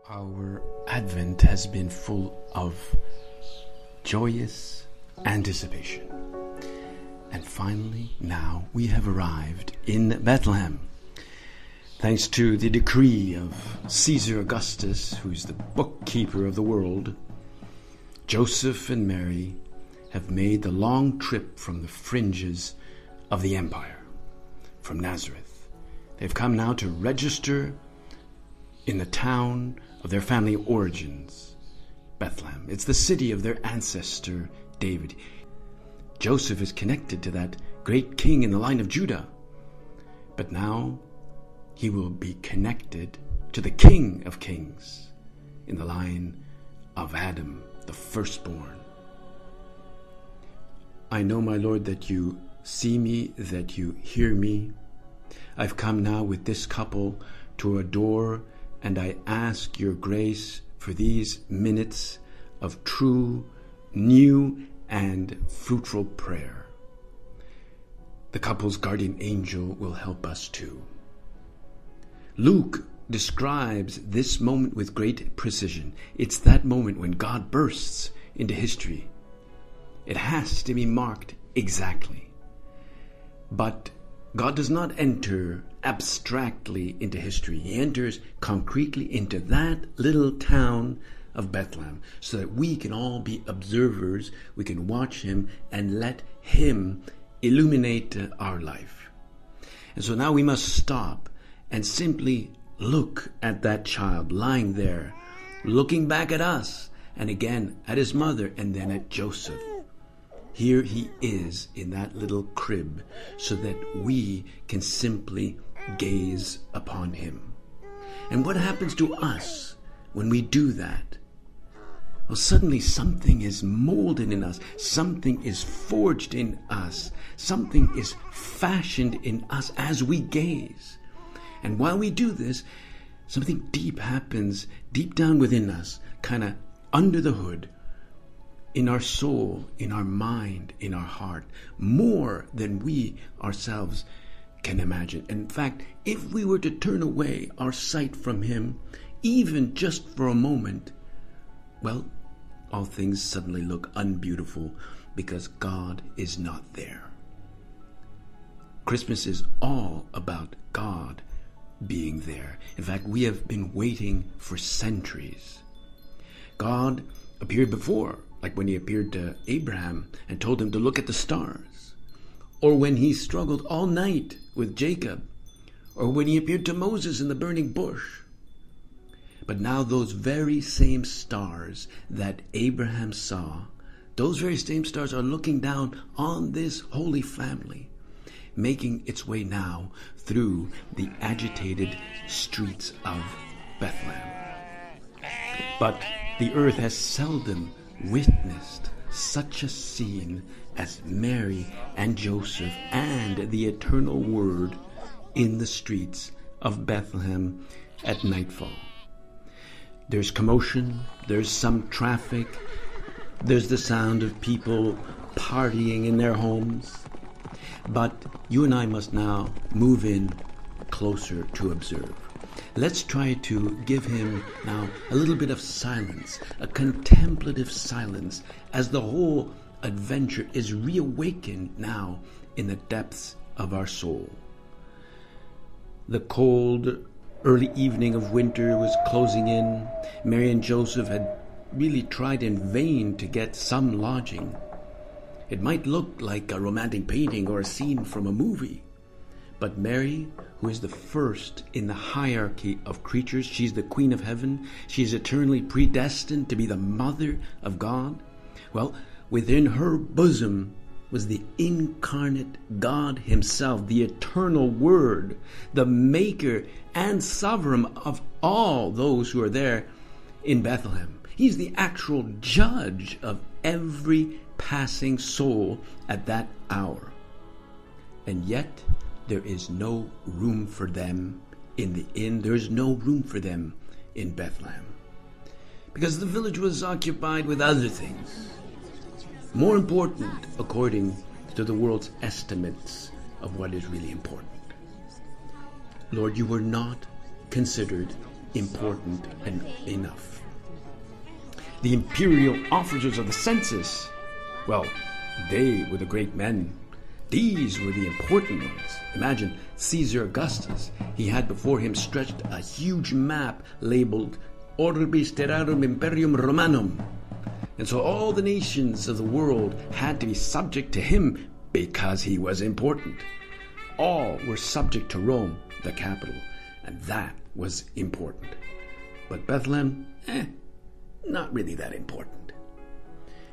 Our Advent has been full of joyous anticipation. And finally, now we have arrived in Bethlehem. Thanks to the decree of Caesar Augustus, who's the bookkeeper of the world, Joseph and Mary have made the long trip from the fringes of the empire, from Nazareth. They've come now to register in the town of their family origins, Bethlehem. It's the city of their ancestor, David. Joseph is connected to that great king in the line of Judah. But now he will be connected to the King of Kings in the line of Adam, the firstborn. I know, my Lord, that you see me, that you hear me. I've come now with this couple to adore, and I ask your grace for these minutes of true, new, and fruitful prayer. The couple's guardian angel will help us too. Luke describes this moment with great precision. It's that moment when God bursts into history. It has to be marked exactly. But God does not enter abstractly into history. He enters concretely into that little town of Bethlehem so that we can all be observers. We can watch him and let him illuminate our life. And so now we must stop and simply look at that child lying there, looking back at us, and again at his mother, and then at Joseph. Here he is in that little crib so that we can simply gaze upon him. And what happens to us when we do that? Well, suddenly something is molded in us, something is forged in us, something is fashioned in us as we gaze. And while we do this, something deep happens deep down within us, kind of under the hood, in our soul, in our mind, in our heart, more than we ourselves can imagine. In fact, if we were to turn away our sight from him, even just for a moment, well, all things suddenly look unbeautiful because God is not there. Christmas is all about God being there. In fact, we have been waiting for centuries. God appeared before, like when he appeared to Abraham and told him to look at the stars, or when he struggled all night with Jacob, or when he appeared to Moses in the burning bush. But now those very same stars that Abraham saw, those very same stars are looking down on this holy family, making its way now through the agitated streets of Bethlehem. But the earth has seldom witnessed such a scene as Mary and Joseph and the eternal Word in the streets of Bethlehem at nightfall. There's commotion, there's some traffic, there's the sound of people partying in their homes. But you and I must now move in closer to observe. Let's try to give him now a little bit of silence, a contemplative silence, as the whole adventure is reawakened now in the depths of our soul. The cold, early evening of winter was closing in. Mary and Joseph had really tried in vain to get some lodging. It might look like a romantic painting or a scene from a movie. But Mary, who is the first in the hierarchy of creatures, she's the Queen of Heaven, she's eternally predestined to be the Mother of God. Well, within her bosom was the incarnate God himself, the eternal Word, the maker and sovereign of all those who are there in Bethlehem. He's the actual judge of every passing soul at that hour. And yet, there is no room for them in the inn. There is no room for them in Bethlehem, because the village was occupied with other things, more important according to the world's estimates of what is really important. Lord, you were not considered important enough. The imperial officers of the census, well, they were the great men. These were the important ones. Imagine Caesar Augustus. He had before him stretched a huge map labeled Orbis Terrarum Imperium Romanum. And so all the nations of the world had to be subject to him because he was important. All were subject to Rome, the capital, and that was important. But Bethlehem, not really that important.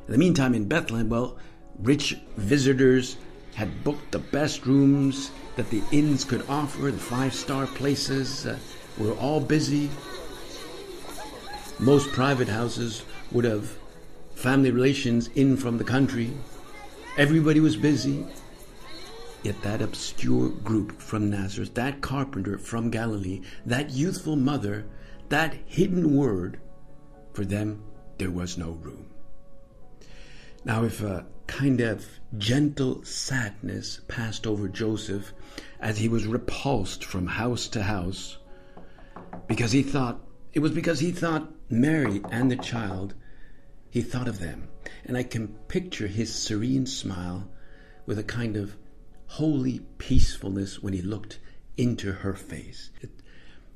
In the meantime, in Bethlehem, well, rich visitors had booked the best rooms that the inns could offer. The 5-star places were all busy. Most private houses would have family relations in from the country. Everybody was busy. Yet that obscure group from Nazareth, that carpenter from Galilee, that youthful mother, that hidden word, for them there was no room. Now, if a kind of gentle sadness passed over Joseph as he was repulsed from house to house, because he thought Mary and the child, he thought of them. And I can picture his serene smile with a kind of holy peacefulness when he looked into her face.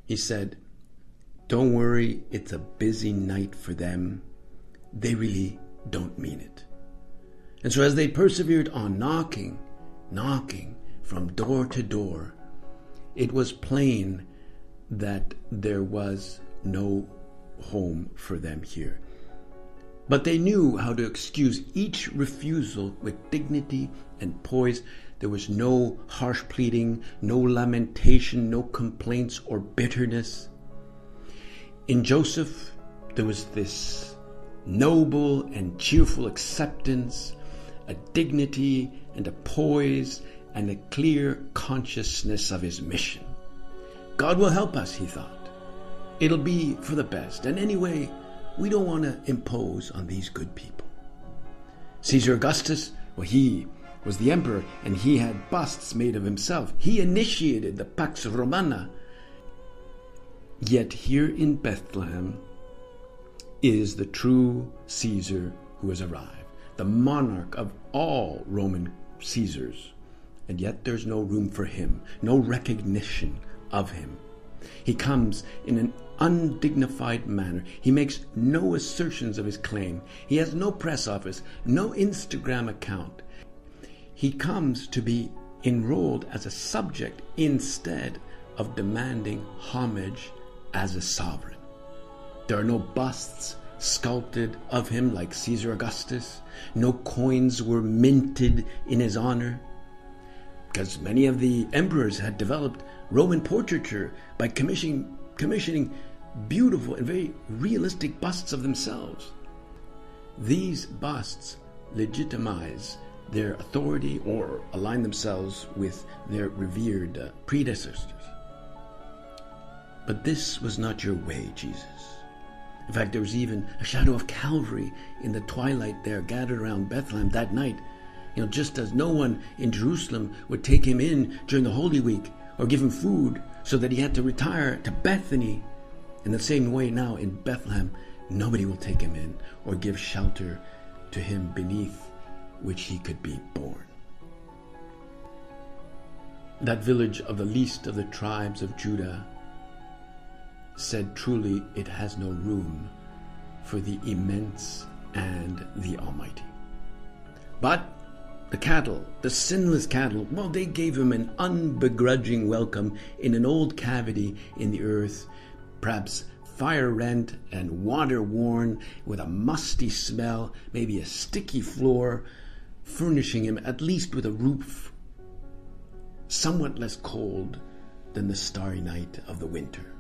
He said, "Don't worry, it's a busy night for them. They really don't mean it." And so as they persevered on knocking from door to door, it was plain that there was no home for them here. But they knew how to excuse each refusal with dignity and poise. There was no harsh pleading, no lamentation, no complaints or bitterness. In Joseph, there was this noble and cheerful acceptance, a dignity and a poise and a clear consciousness of his mission. God will help us, he thought. It'll be for the best. And anyway, we don't want to impose on these good people. Caesar Augustus, well, he was the emperor and he had busts made of himself. He initiated the Pax Romana. Yet here in Bethlehem is the true Caesar who has arrived, the monarch of all Roman Caesars. And yet there's no room for him, no recognition of him. He comes in an undignified manner. He makes no assertions of his claim. He has no press office, no Instagram account. He comes to be enrolled as a subject instead of demanding homage as a sovereign. There are no busts sculpted of him like Caesar Augustus. No coins were minted in his honor, because many of the emperors had developed Roman portraiture by commissioning beautiful and very realistic busts of themselves. These busts legitimize their authority or align themselves with their revered predecessors. But this was not your way, Jesus. In fact, there was even a shadow of Calvary in the twilight there gathered around Bethlehem that night. Just as no one in Jerusalem would take him in during the Holy Week or give him food so that he had to retire to Bethany. In the same way now in Bethlehem, nobody will take him in or give shelter to him beneath which he could be born. That village of the least of the tribes of Judah said, truly, it has no room for the immense and the almighty. But the cattle, the sinless cattle, well, they gave him an unbegrudging welcome in an old cavity in the earth, perhaps fire-rent and water-worn, with a musty smell, maybe a sticky floor, furnishing him at least with a roof somewhat less cold than the starry night of the winter.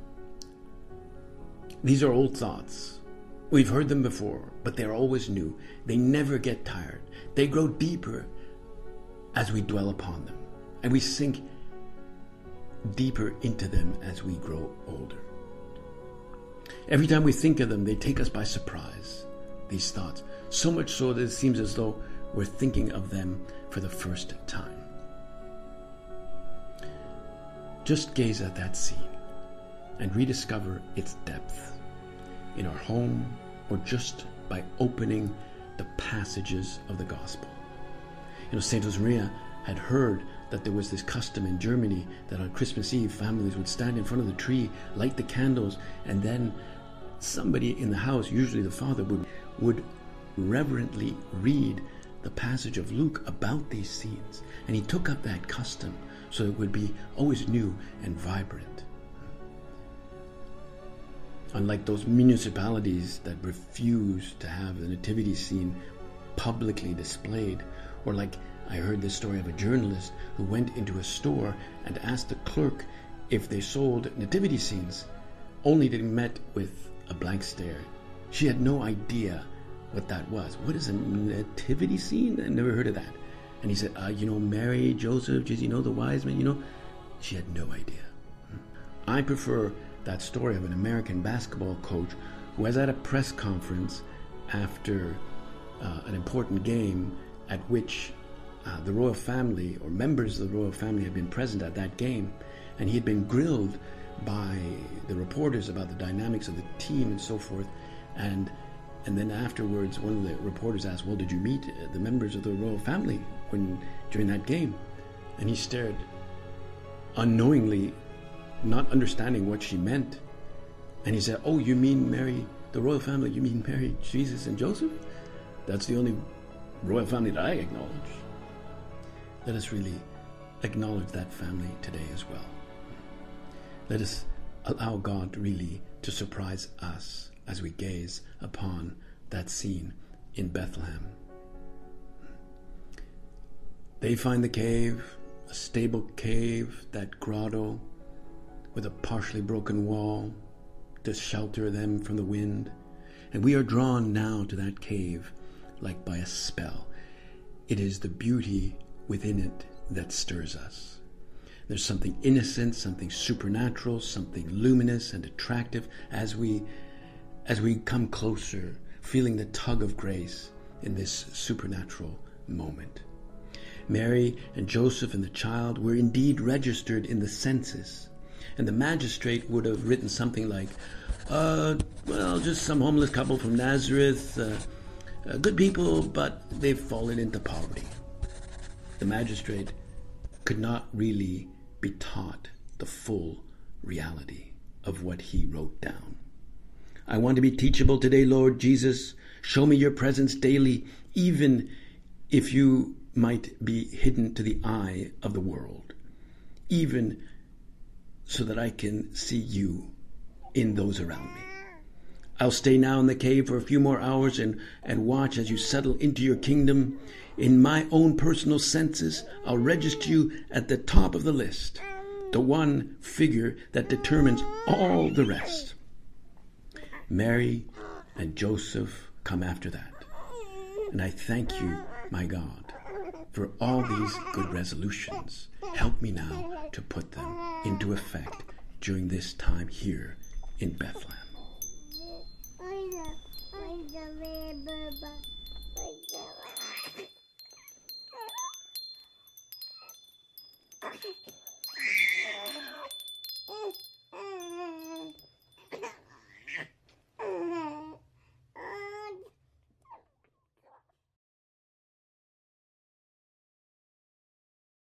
These are old thoughts. We've heard them before, but they're always new. They never get tired. They grow deeper as we dwell upon them, and we sink deeper into them as we grow older. Every time we think of them, they take us by surprise, these thoughts, so much so that it seems as though we're thinking of them for the first time. Just gaze at that scene. and rediscover its depth in our home or just by opening the passages of the gospel. St. Josemaria had heard that there was this custom in Germany that on Christmas Eve families would stand in front of the tree, light the candles, and then somebody in the house, usually the father, would reverently read the passage of Luke about these scenes. And he took up that custom so it would be always new and vibrant. Unlike those municipalities that refuse to have the nativity scene publicly displayed, or like I heard this story of a journalist who went into a store and asked the clerk if they sold nativity scenes, only to be met with a blank stare. She had no idea what that was. What is a nativity scene? I never heard of that. And he said, Mary, Joseph, the wise men, She had no idea. I prefer that story of an American basketball coach who was at a press conference after an important game at which the royal family or members of the royal family had been present at that game, and he had been grilled by the reporters about the dynamics of the team and so forth, and then afterwards one of the reporters asked, well, did you meet the members of the royal family during that game? And he stared, unknowingly, not understanding what she meant, and he said, oh, you mean Mary, the royal family, you mean Mary, Jesus, and Joseph? That's the only royal family that I acknowledge. Let us really acknowledge that family today as well. Let us allow God really to surprise us as we gaze upon that scene in Bethlehem. They find the cave, a stable cave, that grotto with a partially broken wall to shelter them from the wind. And we are drawn now to that cave like by a spell. It is the beauty within it that stirs us. There's something innocent, something supernatural, something luminous and attractive as we come closer, feeling the tug of grace in this supernatural moment. Mary and Joseph and the child were indeed registered in the census, and the magistrate would have written something like, just some homeless couple from Nazareth, good people, but they've fallen into poverty. The magistrate could not really be taught the full reality of what he wrote down. I want to be teachable today, Lord Jesus. Show me your presence daily, even if you might be hidden to the eye of the world, even so that I can see you in those around me. I'll stay now in the cave for a few more hours and watch as you settle into your kingdom. In my own personal census, I'll register you at the top of the list, the one figure that determines all the rest. Mary and Joseph come after that. And I thank you, my God, for all these good resolutions. Help me now to put them into effect during this time here in Bethlehem.